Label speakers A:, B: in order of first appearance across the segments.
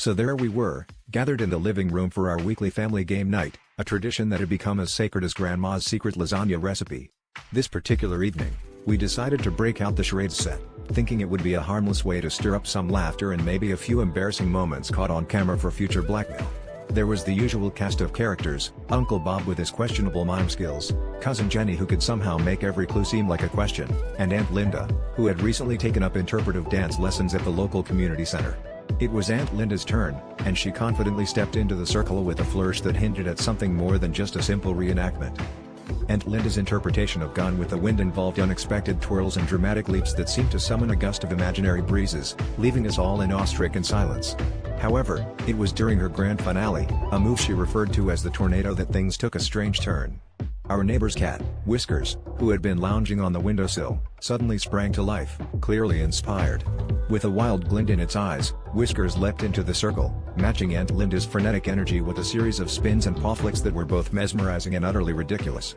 A: So there we were, gathered in the living room for our weekly family game night, a tradition that had become as sacred as Grandma's secret lasagna recipe. This particular evening, we decided to break out the charades set, thinking it would be a harmless way to stir up some laughter and maybe a few embarrassing moments caught on camera for future blackmail. There was the usual cast of characters, Uncle Bob with his questionable mime skills, Cousin Jenny who could somehow make every clue seem like a question, and Aunt Linda, who had recently taken up interpretive dance lessons at the local community center. It was Aunt Linda's turn, and she confidently stepped into the circle with a flourish that hinted at something more than just a simple reenactment. Aunt Linda's interpretation of Gone with the Wind involved unexpected twirls and dramatic leaps that seemed to summon a gust of imaginary breezes, leaving us all in awe-stricken silence. However, it was during her grand finale, a move she referred to as the tornado, that things took a strange turn. Our neighbor's cat, Whiskers, who had been lounging on the windowsill, suddenly sprang to life, clearly inspired. With a wild glint in its eyes, Whiskers leapt into the circle, matching Aunt Linda's frenetic energy with a series of spins and paw flicks that were both mesmerizing and utterly ridiculous.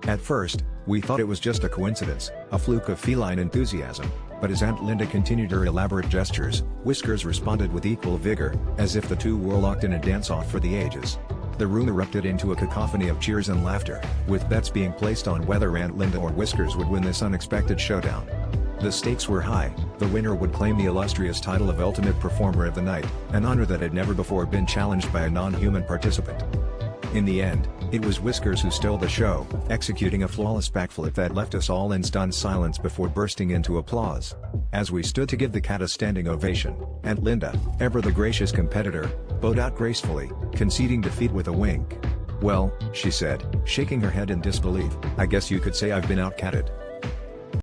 A: At first, we thought it was just a coincidence, a fluke of feline enthusiasm, but as Aunt Linda continued her elaborate gestures, Whiskers responded with equal vigor, as if the two were locked in a dance-off for the ages. The room erupted into a cacophony of cheers and laughter, with bets being placed on whether Aunt Linda or Whiskers would win this unexpected showdown. The stakes were high. The winner would claim the illustrious title of Ultimate Performer of the Night, an honor that had never before been challenged by a non-human participant. In the end, it was Whiskers who stole the show, executing a flawless backflip that left us all in stunned silence before bursting into applause. As we stood to give the cat a standing ovation, Aunt Linda, ever the gracious competitor, bowed out gracefully, conceding defeat with a wink. "Well," she said, shaking her head in disbelief, "I guess you could say I've been out-catted."